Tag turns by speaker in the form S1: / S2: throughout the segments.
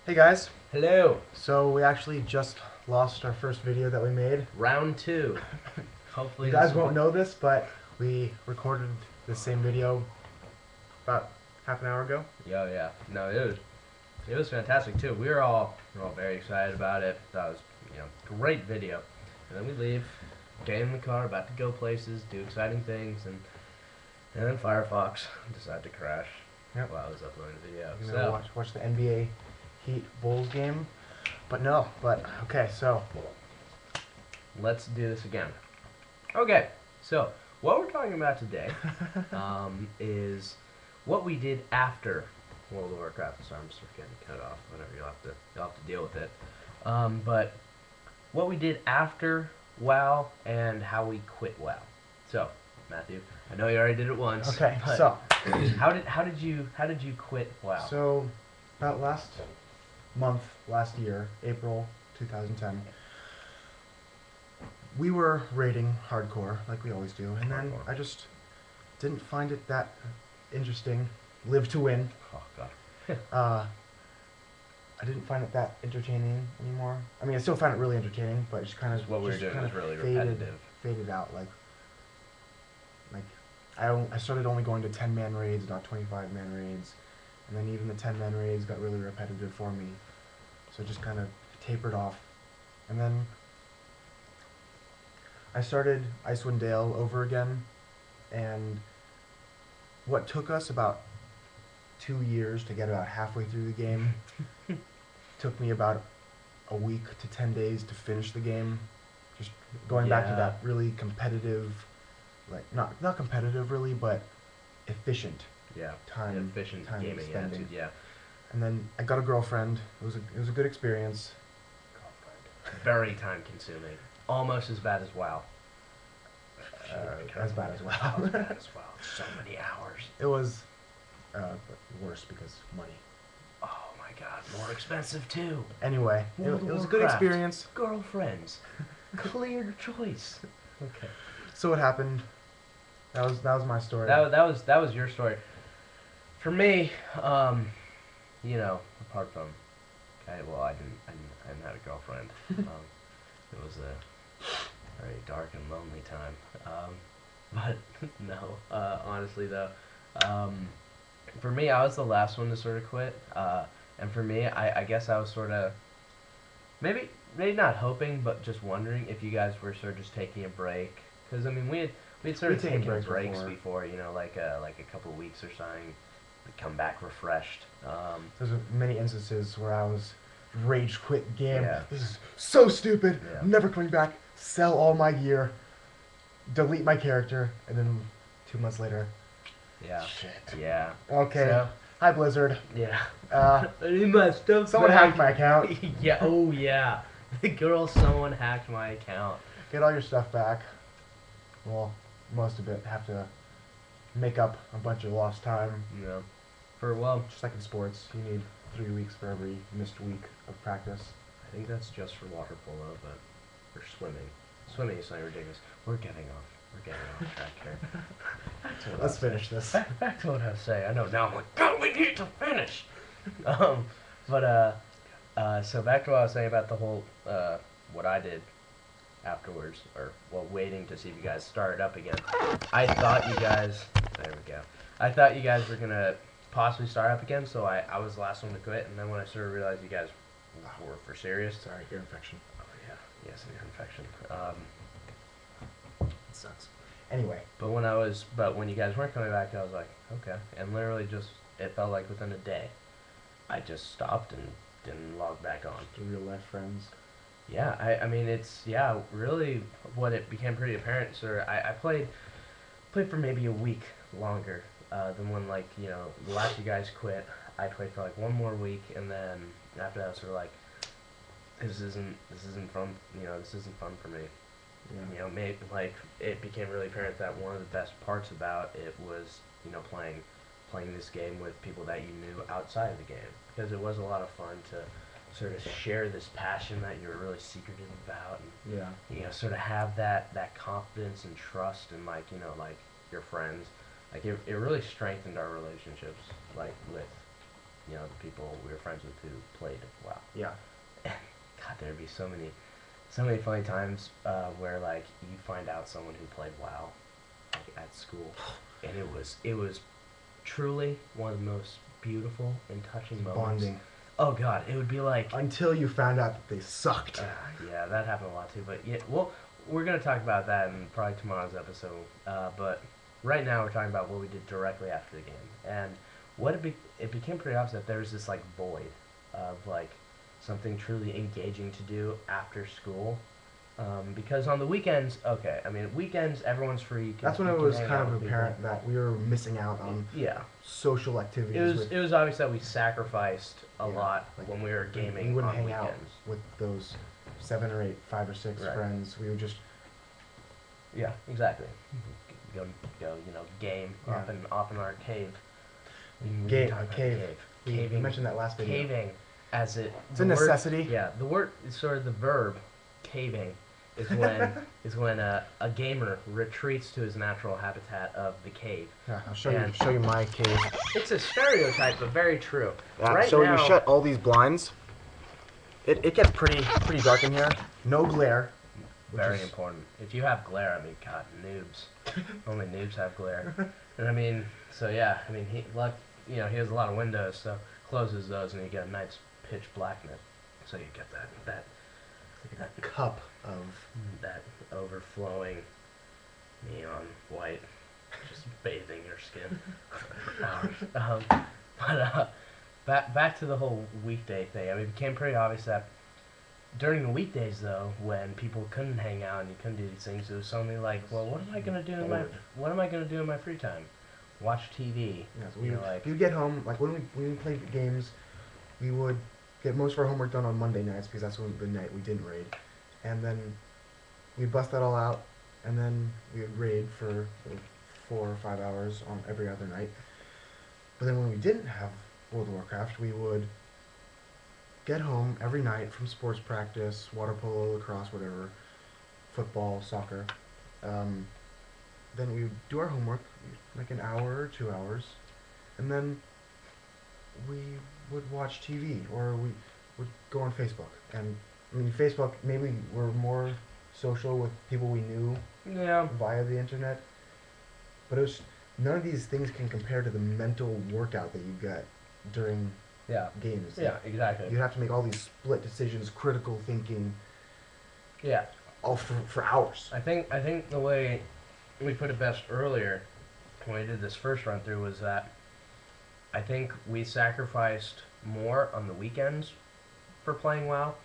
S1: Hey guys,
S2: Hello.
S1: so we actually just lost our first video that we made.
S2: Round two.
S1: You
S2: Hopefully
S1: guys
S2: this
S1: won't
S2: will
S1: know this, but we recorded the same video about half an hour ago.
S2: be. Oh yeah. No, it was fantastic too. We were all very excited about it. That was great video. And then we leave, get in the car, about to go places, do exciting things, and then Firefox decided to crash
S1: Yep.
S2: while I was uploading the video.
S1: You know,
S2: So
S1: watch the NBA Heat Bulls game. But okay, so
S2: let's do this again. Okay. So what we're talking about today is what we did after World of Warcraft. Sorry, I'm just getting cut off. Whatever, you'll have to deal with it. But what we did after WoW and how we quit WoW. So, Matthew, I know you already did it once.
S1: okay,
S2: but
S1: so
S2: how did you quit WoW?
S1: so about last year, April 2010, we were raiding hardcore like we always do, and then
S2: Hardcore.
S1: I just didn't find it that interesting. Live to win.
S2: Oh God.
S1: I didn't find it that entertaining anymore. I mean, I still find it really entertaining, but it just kind of
S2: What we were
S1: just
S2: doing
S1: kind
S2: was
S1: of
S2: really
S1: faded,
S2: repetitive.
S1: faded out. Like I started only going to 10-man raids, not 25-man raids, and then even the 10-man raids got really repetitive for me. So it just kind of tapered off, and then I started Icewind Dale over again, and what took us about 2 years to get about halfway through the game took me about a week to 10 days to finish the game. Just going back to
S2: Yeah.
S1: that really competitive, like not competitive really, but efficient
S2: Yeah.
S1: time.
S2: Efficient
S1: time
S2: gaming
S1: spending.
S2: attitude. Yeah.
S1: And then I got a girlfriend. It was a good experience.
S2: Very time consuming. Almost as bad as WoW.
S1: As bad as well.
S2: As bad as WoW. So many hours.
S1: It was worse because money.
S2: Oh my God, more expensive too.
S1: Anyway,
S2: World
S1: it
S2: of
S1: was a good
S2: Warcraft.
S1: experience.
S2: Girlfriends. Clear choice. Okay.
S1: So what happened? That was my story.
S2: That was your story. For me, apart from, I didn't have a girlfriend. It was a very dark and lonely time. But no, honestly though, for me, I was the last one to sort of quit. And for me, I guess I was sort of maybe not hoping, but just wondering if you guys were sort of just taking a break. Because I mean, we'd sort of
S1: We'd taken
S2: taken
S1: breaks
S2: breaks
S1: before.
S2: before, like a couple of weeks or something. We'd come back refreshed.
S1: There's many instances where I was rage quit the game.
S2: Yeah.
S1: This is so stupid.
S2: Yeah.
S1: I'm never coming back. Sell all my gear. Delete my character, and then 2 months later.
S2: Yeah.
S1: Shit.
S2: Yeah.
S1: Okay.
S2: So,
S1: Hi Blizzard.
S2: yeah.
S1: Uh,
S2: I need my stuff
S1: someone
S2: back.
S1: hacked my account.
S2: Yeah. Oh yeah. The girl, someone hacked my account.
S1: Get all your stuff back. Well, most of it have to make up a bunch of lost time.
S2: You know, well,
S1: Just like in sports, you need 3 weeks for every missed week of practice.
S2: I think that's just for water polo, but for swimming. Swimming is something ridiculous. We're getting off track here. Back to what
S1: Let's
S2: I was
S1: finish this.
S2: back to what I was saying. I know now. I'm like, God, we need to finish. So back to what I was saying about the whole what I did afterwards, or waiting to see if you guys started up again. I thought you guys. There we go. I thought you guys were gonna possibly start up again, so I was the last one to quit, and then when I sort of realized you guys were for serious.
S1: Sorry, ear infection.
S2: Oh yeah, yes, an ear infection. It sucks.
S1: Anyway,
S2: But when you guys weren't coming back, I was like, okay. And literally just, it felt like within a day, I just stopped and didn't log back on.
S1: the real life friends.
S2: Yeah, I mean, really what it became pretty apparent, sir. I played for maybe a week longer than when, the last you guys quit. I played for like one more week, and then after that, I was sort of like, this isn't fun. This isn't fun for me.
S1: Yeah.
S2: It became really apparent that one of the best parts about it was, playing this game with people that you knew outside of the game, because it was a lot of fun to sort of share this passion that you're really secretive about, and
S1: Yeah.
S2: sort of have that confidence and trust in your friends. It really strengthened our relationships, with the people we were friends with who played WoW.
S1: Yeah.
S2: God, there'd be so many funny times where like you find out someone who played WoW like at school, and it was truly one of the most beautiful and touching moments.
S1: Bonding.
S2: Oh God, it would be like
S1: Until you found out that they sucked.
S2: yeah, that happened a lot too. But yeah, well, we're gonna talk about that in probably tomorrow's episode. But right now we're talking about what we did directly after the game, and it became pretty obvious that there was this like void of like something truly engaging to do after school. Because on the weekends, okay, I mean weekends everyone's free.
S1: That's when
S2: you
S1: it
S2: can
S1: was
S2: hang
S1: kind
S2: out
S1: of
S2: with people.
S1: apparent that we were missing out on
S2: Yeah,
S1: social activities.
S2: it was obvious that we sacrificed a
S1: Yeah,
S2: lot
S1: like,
S2: when we were gaming
S1: we wouldn't
S2: on
S1: hang
S2: weekends.
S1: out with those 7 or 8, 5 or 6
S2: Right.
S1: friends. We would just
S2: Yeah, exactly. Go, game
S1: Yeah.
S2: off in our cave. We can
S1: Game,
S2: talk about
S1: cave.
S2: the
S1: We
S2: caving.
S1: mentioned that last video.
S2: Caving, as it.
S1: It's
S2: the
S1: a
S2: word-
S1: necessity.
S2: Yeah, the word is sort of the verb, caving, is when a gamer retreats to his natural habitat of the cave.
S1: Yeah, I'll
S2: And-
S1: show you my cave.
S2: It's a stereotype, but very true.
S1: Yeah,
S2: right
S1: so
S2: now,
S1: you shut all these blinds. It gets pretty dark in here. No glare. which
S2: Very
S1: is-
S2: important. If you have glare, I mean, God, noobs. Only noobs have glare. And I mean, so yeah, I mean, he has a lot of windows, so closes those and you get a nice pitch blackness. So you get that
S1: Cup of
S2: that overflowing neon white, just bathing your skin for hours. Back to the whole weekday thing. I mean, it became pretty obvious that during the weekdays, though, when people couldn't hang out and you couldn't do these things, it was suddenly like, well, what am I gonna do in my free time? Watch TV.
S1: Yeah, so
S2: You know, like-
S1: if you get home, like when we played games, we would get most of our homework done on Monday nights because that's when the night we didn't raid, and then we'd bust that all out, and then we would raid for 4 or 5 hours on every other night. But then when we didn't have World of Warcraft, we would get home every night from sports practice, water polo, lacrosse, whatever, football, soccer. Then we would do our homework, like an hour or 2 hours, and then we would watch TV or we would go on Facebook. And I mean, Facebook, maybe we're more social with people we knew
S2: Yeah.
S1: via the internet, but it was none of these things can compare to the mental workout that you get during
S2: Yeah.
S1: games.
S2: Yeah. Exactly.
S1: You have to make all these split decisions, critical thinking,
S2: Yeah.
S1: all for hours.
S2: I think the way we put it best earlier when we did this first run through was that I think we sacrificed more on the weekends for playing WoW,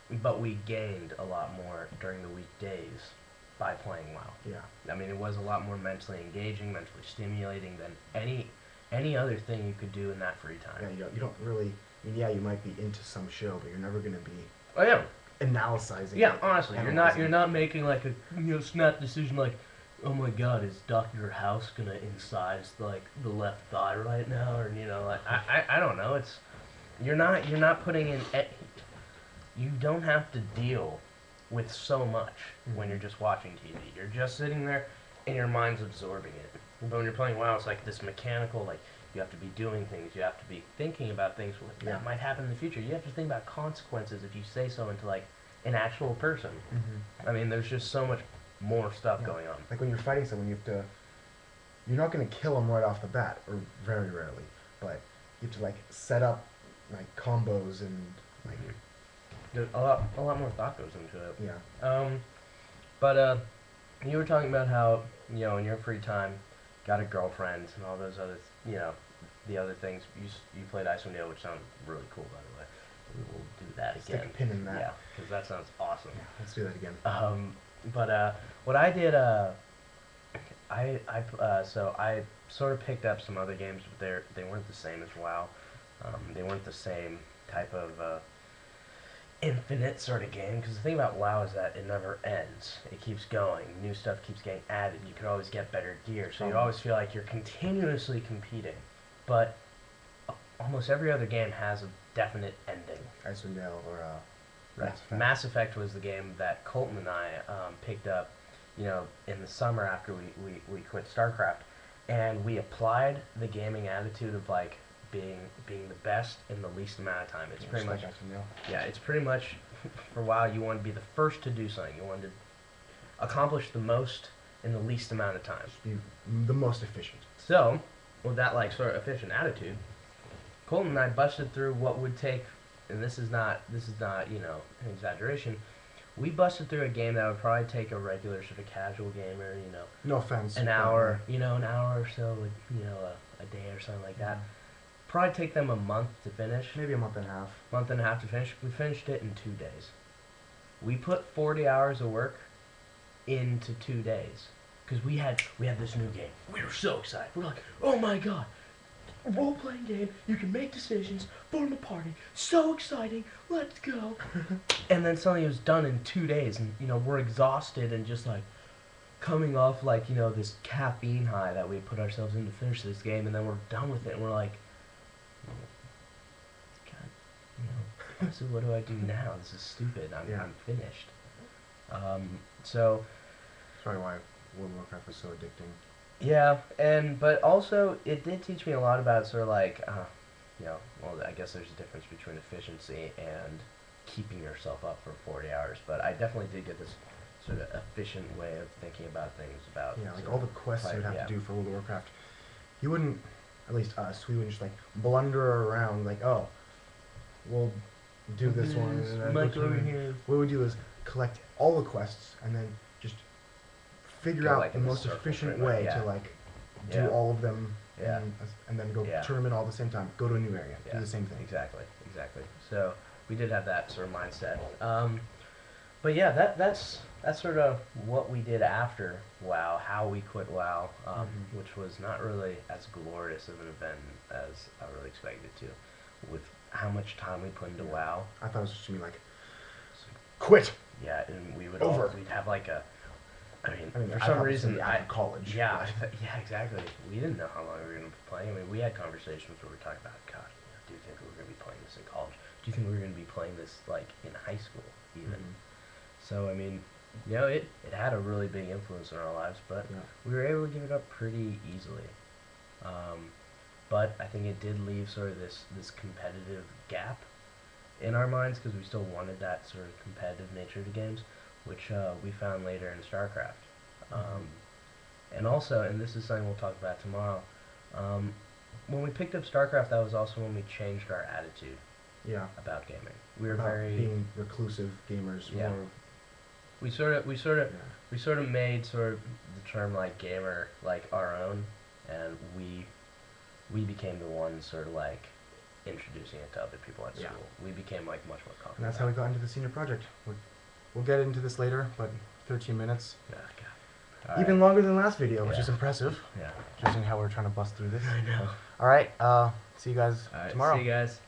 S2: but we gained a lot more during the weekdays by playing WoW.
S1: Yeah.
S2: I mean, it was a lot more mentally engaging, mentally stimulating than any other thing you could do in that free
S1: Yeah,
S2: time.
S1: you don't really. I mean, yeah, you might be into some show, but you're never gonna be
S2: Oh yeah,
S1: analyzing.
S2: yeah.
S1: it,
S2: Honestly,
S1: analyzing
S2: you're
S1: it.
S2: not making like a snap decision like, oh my God, is Doctor House gonna incise like the left thigh right now, or like I don't know. It's you're not putting in. You don't have to deal with so much when you're just watching TV. You're just sitting there, and your mind's absorbing it. But when you're playing WoW, it's like this mechanical, like you have to be doing things, you have to be thinking about things
S1: Yeah.
S2: that might happen in the future. You have to think about consequences if you say so into like an actual person.
S1: Mhm.
S2: I mean, there's just so much more stuff
S1: Yeah.
S2: going on.
S1: Like when you're fighting someone, you have to. You're not gonna kill them right off the bat, or very rarely, but you have to like set up like combos and like
S2: There's a lot more thought goes into it.
S1: yeah.
S2: But you were talking about how in your free time, got a girlfriend and all those other the other things. You played Icewind Dale, which sounded really cool, by the way. We will do that
S1: Stick
S2: again.
S1: a pin in that.
S2: Yeah, because that sounds awesome.
S1: Yeah, let's do that again.
S2: But what I did, so I sort of picked up some other games, but they weren't the same as WoW. They weren't the same type of infinite sort of game. Because the thing about WoW is that it never ends. It keeps going. New stuff keeps getting added. You can always get better gear, so you always feel like you're continuously competing. But almost every other game has a definite ending.
S1: Icewind Dale or
S2: Right.
S1: Mass Effect.
S2: Mass Effect was the game that Colton and I picked up, in the summer after we quit StarCraft, and we applied the gaming attitude of like being the best in the least amount of time. It's pretty much
S1: Yeah.
S2: it's pretty much for WoW you want to be the first to do something. You want to accomplish the most in the least amount of time.
S1: Just be the most efficient.
S2: So, with that like sort of efficient attitude, Colton and I busted through what would take, and this is not you know an exaggeration. We busted through a game that would probably take a regular sort of casual gamer, you know,
S1: No offense.
S2: an hour, you know, an hour or so, with, you know, a day or something like that. Probably take them a month to finish.
S1: Maybe a month and a half.
S2: Month and a half to finish. We finished it in 2 days. We put 40 hours of work into 2 days because we had this new game. We were so excited. We're like, oh my god, a role-playing game. You can make decisions, form a party. So exciting. Let's go. And then suddenly it was done in 2 days, and you know we're exhausted and just like coming off like you know this caffeine high that we put ourselves in to finish this game, and then we're done with it, and we're like, God, you know, so what do I do now? This is stupid. I'm finished. So
S1: That's probably why World of Warcraft was so addicting.
S2: yeah, but also it did teach me a lot about sort of like, you know, well I guess there's a difference between efficiency and keeping yourself up for 40 hours, but I definitely did get this sort of efficient way of thinking about things about
S1: Yeah, like all the quests you would have
S2: yeah.
S1: to do for World of Warcraft. You wouldn't, at least us, we wouldn't just like blunder around like, oh, we'll do this one. And then
S2: Mike
S1: go
S2: over
S1: to-
S2: here.
S1: What we do is collect all the quests and then just figure
S2: Go,
S1: out
S2: like,
S1: the
S2: in a
S1: most
S2: circle,
S1: efficient
S2: pretty much,
S1: way
S2: yeah.
S1: to like do
S2: Yeah.
S1: all of them
S2: Yeah.
S1: and then go
S2: Yeah.
S1: turn them in all at the same time. Go to a new area.
S2: Yeah,
S1: Do the same thing.
S2: Exactly. So we did have that sort of mindset. But yeah, that's sort of what we did after WoW, how we quit WoW,
S1: Mhm.
S2: which was not really as glorious of an event as I really expected it to, with how much time we put into
S1: Yeah.
S2: WoW.
S1: I thought it was just gonna be like, quit.
S2: Yeah, and we would
S1: Over.
S2: we'd have like a, I mean,
S1: I mean,
S2: for
S1: I
S2: some
S1: thought it was
S2: reason,
S1: gonna be after college.
S2: yeah,
S1: but-
S2: yeah, exactly. We didn't know how long we were going to be playing. I mean, we had conversations where we were talking about, God, you know, do you think we were going to be playing this in college? Do you think we were going to be playing this like in high school even?
S1: Mhm.
S2: So I mean, you know, it had a really big influence in our lives, but
S1: Yeah.
S2: we were able to give it up pretty easily. But I think it did leave sort of this competitive gap in our minds because we still wanted that sort of competitive nature to games, which we found later in StarCraft. And also, and this is something we'll talk about tomorrow, when we picked up StarCraft, that was also when we changed our attitude
S1: Yeah.
S2: about gaming. We were
S1: About
S2: very
S1: being reclusive gamers.
S2: Yeah.
S1: More,
S2: we sort of
S1: yeah.
S2: made sort of the term like gamer like our own, and we became the ones sort of like introducing it to other people at
S1: Yeah.
S2: school. We became like much more confident.
S1: And that's how we got into the senior project. We'll get into this later, but 13 minutes.
S2: Yeah, God.
S1: Even longer than last video, which
S2: Yeah.
S1: is impressive,
S2: Yeah.
S1: judging how we're trying to bust through this.
S2: I know.
S1: All right, see you guys
S2: All right.
S1: tomorrow.
S2: See you guys.